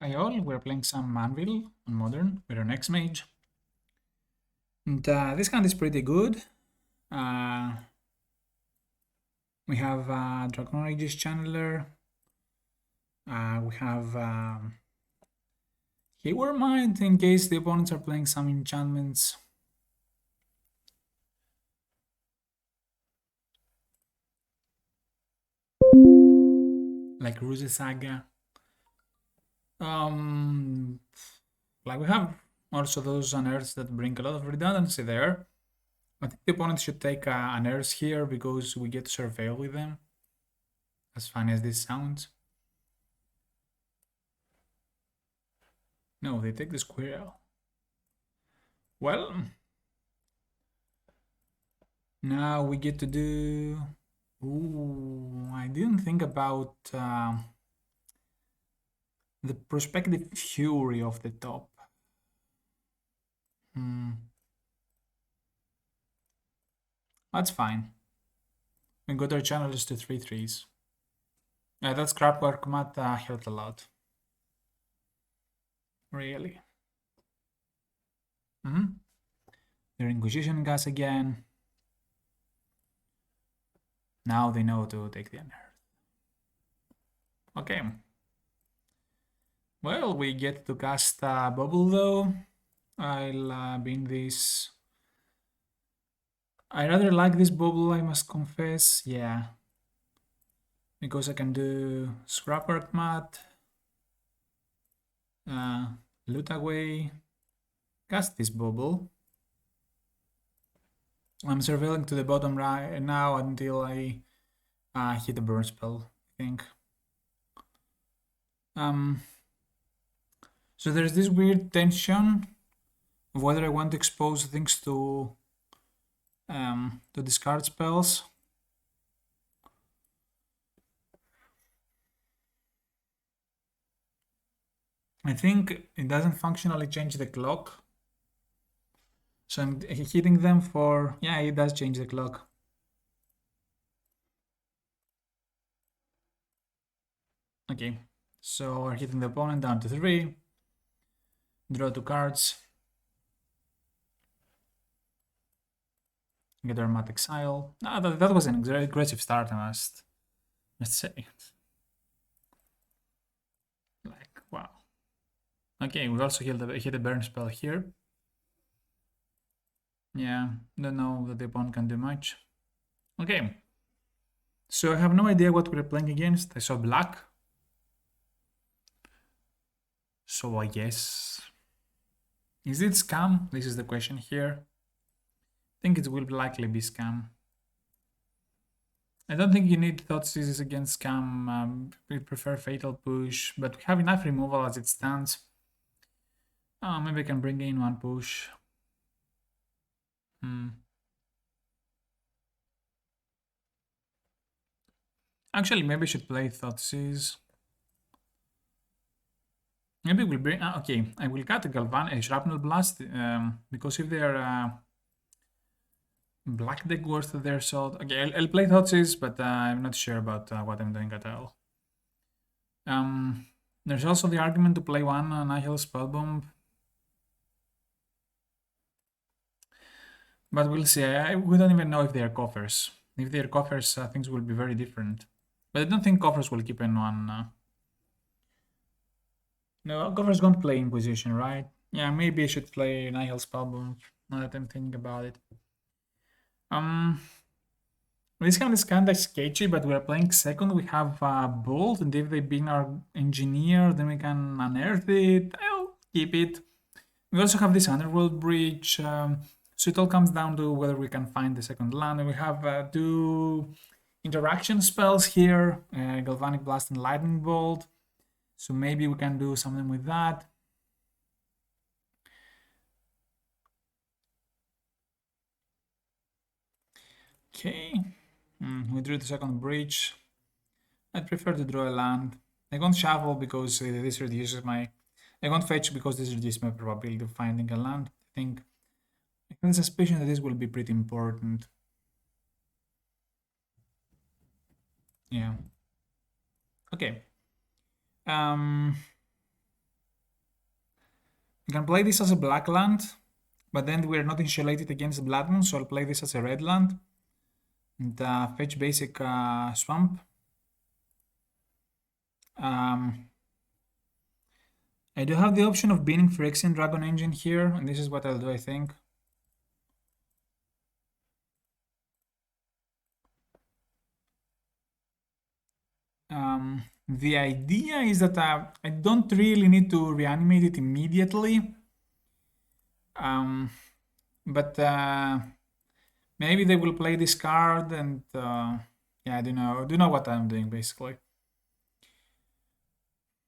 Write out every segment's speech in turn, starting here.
Hi all, we're playing some Anvil on Modern with an xmage. And this hand is pretty good. Uh, we have Dragon Aegis Channeler. We have Keyword Mind in case the opponents are playing some enchantments. Like Ruse Saga. Um, like we have also those unearths that bring a lot of redundancy there. I think the opponent should take unearths here because we get to surveil with them. As fun as this sounds. No, they take the squirrel. Well, now we get to do. Ooh, I didn't think about the prospective fury of the top. Hmm. That's fine. We got our channels to 3/3s. Yeah, that scrapwork mat helped a lot. Really. Their Inquisition gas again. Now they know to take the unearth. Okay. Well, we get to cast a bubble though. I'll bin this. I rather like this bubble, I must confess. Yeah. Because I can do scrapwork mat, loot away, cast this bubble. I'm surveilling to the bottom right now until I hit a burn spell, I think. Um, so there's this weird tension of whether I want to expose things to discard spells. I think it doesn't functionally change the clock. So I'm hitting them for, yeah, it does change the clock. Okay, so we're hitting the opponent down to 3. Draw 2 cards. Get Aromatic Exile. That was an aggressive start, I must say. Like, wow. Okay, we also hit a burn spell here. Yeah, don't know that the opponent can do much. Okay. So I have no idea what we're playing against. I saw black. So I guess... Is it scam? This is the question here. I think it will likely be scam. I don't think you need Thoughtseize against scam. We prefer Fatal Push, but we have enough removal as it stands. Maybe I can bring in one push. Actually, maybe I should play Thoughtseize. Maybe we'll bring... okay, I will cut a Shrapnel Blast, because if they're black deck worth their salt... Okay, I'll play Thoughtseize, but I'm not sure about what I'm doing at all. There's also the argument to play one Nihil Spellbomb. But we'll see. We don't even know if they are coffers. If they are coffers, things will be very different. But I don't think coffers will keep anyone... No, coffers don't play Inquisition, right? Yeah, maybe I should play Nihil Spellbomb, now that I'm thinking about it. This hand is kind of sketchy, but we're playing second. We have Bolt, and if they bring our Engineer, then we can unearth it. I'll keep it. We also have this Underworld Bridge, so it all comes down to whether we can find the second land. And we have 2 interaction spells here, Galvanic Blast and Lightning Bolt. So maybe we can do something with that. Okay, we drew the second bridge. I'd prefer to draw a land. I won't shuffle because this reduces my... I won't fetch because this reduces my probability of finding a land. I have a suspicion that this will be pretty important. Yeah. Okay. You can play this as a black land, but then we're not insulated against Blood Moon, so I'll play this as a red land. And fetch basic swamp. I do have the option of binning Phyrexian Dragon Engine here, and this is what I'll do, I think. The idea is that I don't really need to reanimate it immediately. But maybe they will play this card and yeah, I do know what I'm doing basically.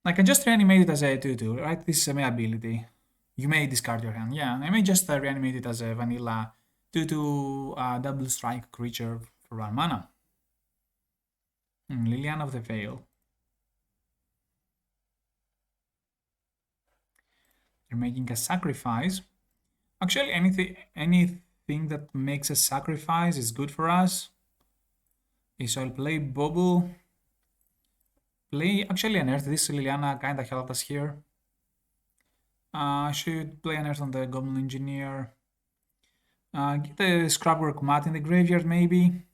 I can just reanimate it as a 2/2, right? This is my ability. You may discard your hand. Yeah, I may just reanimate it as a vanilla 2/2 double strike creature for 1 mana. Liliana of the Veil. They're making a sacrifice. Actually, anything that makes a sacrifice is good for us. Okay, so I'll play Bubble. Play actually an Earth. This Liliana kinda helped us here. I should play an Earth on the Goblin Engineer. Get the Scrapwork Mat in the graveyard, maybe.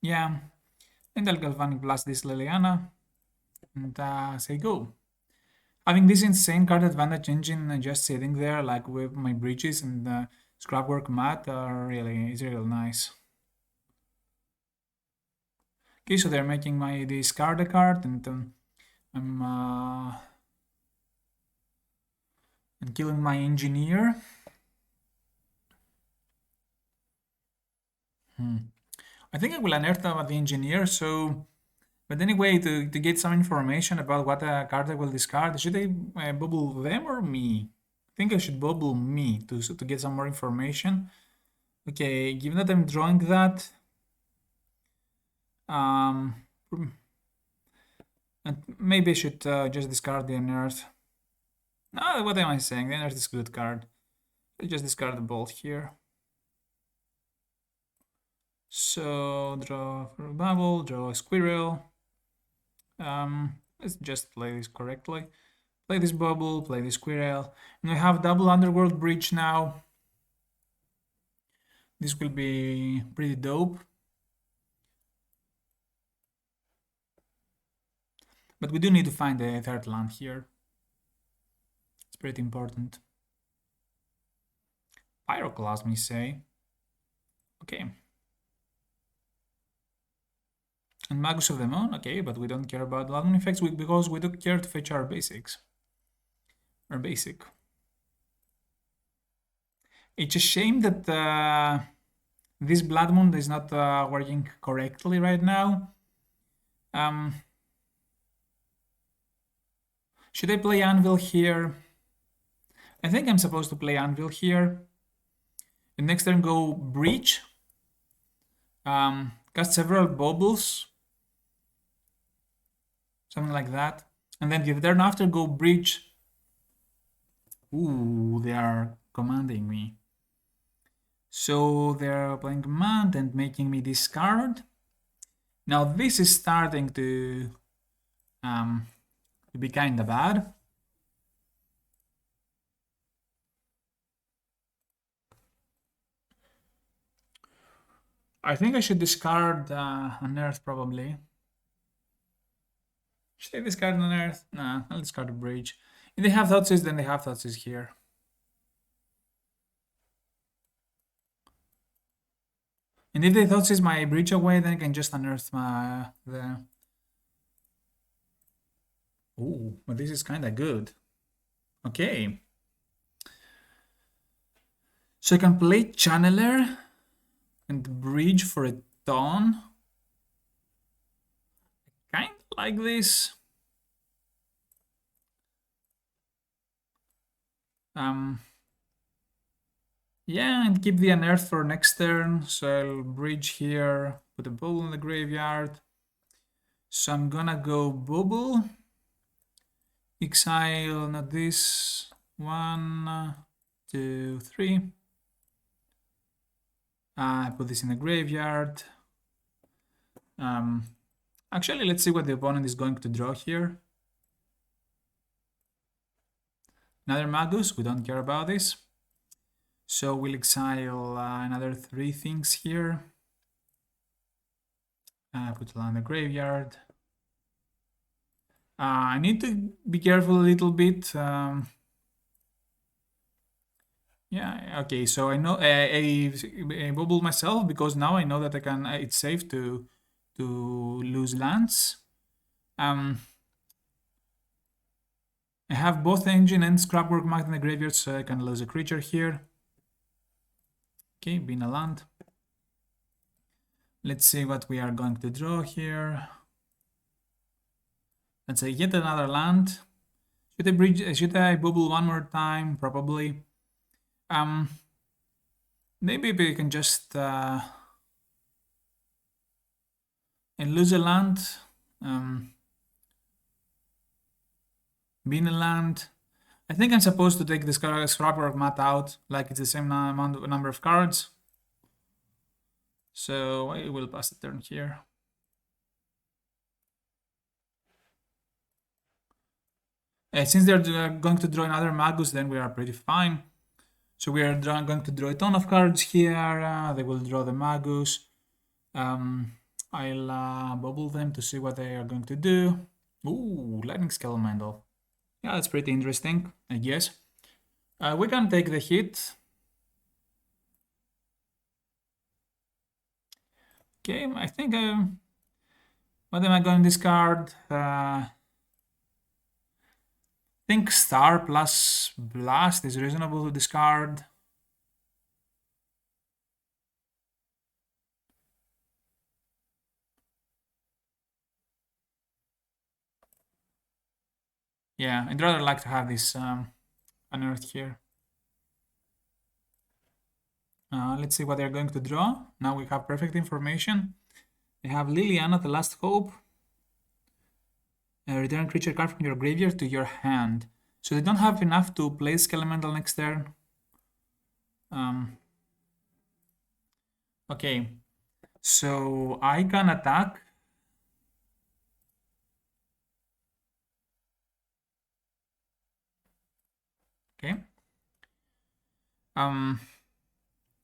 Yeah, and I'll Galvanic Blast this Liliana and say go. Having this insane card advantage engine just sitting there, like with my bridges and Scrapwork Mat, is really nice. Okay, so they're making my discard a card, and I'm and killing my engineer. I think I will unearth the engineer, so... But anyway, to get some information about what card I will discard, should I bubble them or me? I think I should bubble me to get some more information. Okay, given that I'm drawing that... and maybe I should just discard the unearth. No, what am I saying? The unearth is a good card. I'll just discard the bolt here. So draw for a bubble, draw a squirrel. Let's just play this correctly. Play this bubble, play this squirrel. And we have double underworld bridge now. This will be pretty dope. But we do need to find the third land here. It's pretty important. Pyroclasm, you say? Okay. And Magus of the Moon, okay, but we don't care about Blood Moon effects because we do care to fetch our basics. Our basic. It's a shame that this Blood Moon is not working correctly right now. Should I play Anvil here? I think I'm supposed to play Anvil here. And next turn go Breach. Cast several bubbles. Something like that. And then the turn after go Breach. Ooh, they are commanding me. So they're playing command and making me discard. Now this is starting to be kinda bad. I think I should discard an Earth probably. Should I discard an Earth? Nah, I'll discard a Bridge. If they have Thoughtseize, then they have Thoughtseize here. And if they Thoughtseize my Bridge away, then I can just unearth the... Ooh, but this is kinda good. Okay. So I can play Channeler and Bridge for a Dawn. Kind of like this. Yeah, and keep the unearth for next turn. So I'll Bridge here, put a bubble in the graveyard. So I'm gonna go bubble. Exile, not this. 1, 2, 3. I put this in the graveyard. Actually, let's see what the opponent is going to draw here. Another Magus, we don't care about this. So we'll exile another 3 things here. Put it on the graveyard. I need to be careful a little bit. Yeah, okay, so I know I bubble myself because now I know that I can. It's safe to lose lands. I have both engine and scrapwork marked in the graveyard, so I can lose a creature here. Okay, being a land. Let's see what we are going to draw here. Let's say yet another land. Should I bubble one more time? Probably. Maybe we can just and lose a land. Being a land. I think I'm supposed to take this scrapwork mat out, like it's the same number of cards. So I will pass the turn here. Since they're going to draw another Magus, then we are pretty fine. So we are going to draw a ton of cards here. They will draw the Magus. I'll bubble them to see what they are going to do. Ooh, Lightning Skelemental. Yeah, that's pretty interesting, I guess. We can take the hit. Okay, I think... what am I going to discard? I think Star plus Blast is reasonable to discard. Yeah, I'd rather like to have this unearthed here. Let's see what they're going to draw. Now we have perfect information. They have Liliana, the Last Hope. Return creature card from your graveyard to your hand. So they don't have enough to play Skelemental next turn. Okay, so I can attack. Okay.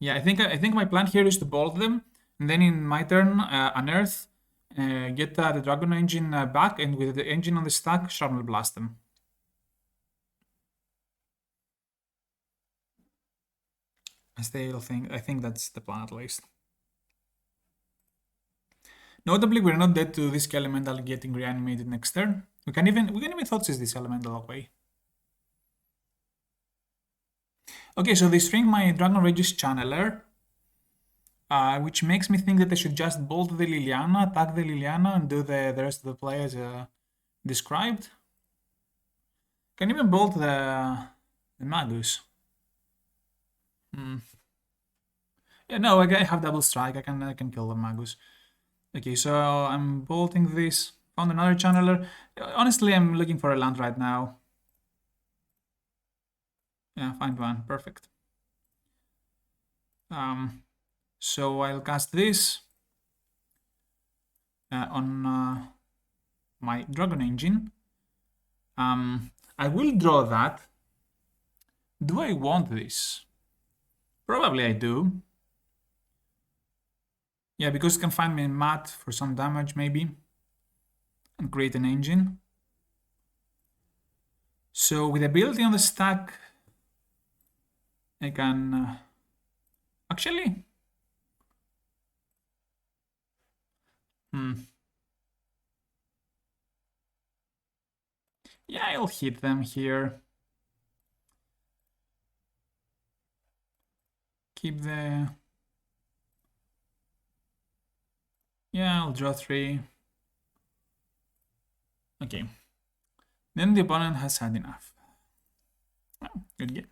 Yeah, I think my plan here is to bolt them, and then in my turn, unearth, get the Dragon Engine back, and with the engine on the stack, Shrapnel Blast them. I think that's the plan at least. Notably, we're not dead to this elemental getting reanimated next turn. We can even Thoughtseize this elemental away. Okay, so they string my Dragon Rage's Channeler, which makes me think that I should just bolt the Liliana, attack the Liliana, and do the rest of the play as described. Can even bolt the Magus. Yeah, no, I have double strike. I can kill the Magus. Okay, so I'm bolting this. Found another channeler. Honestly, I'm looking for a land right now. Yeah, find one. Perfect. So I'll cast this on my Dragon Engine. I will draw that. Do I want this? Probably I do. Yeah, because it can find me a mat for some damage, maybe. And create an engine. So with ability on the stack, I can... actually... Yeah, I'll hit them here. Keep the... Yeah, I'll draw 3. Okay. Then the opponent has had enough. Oh, good game.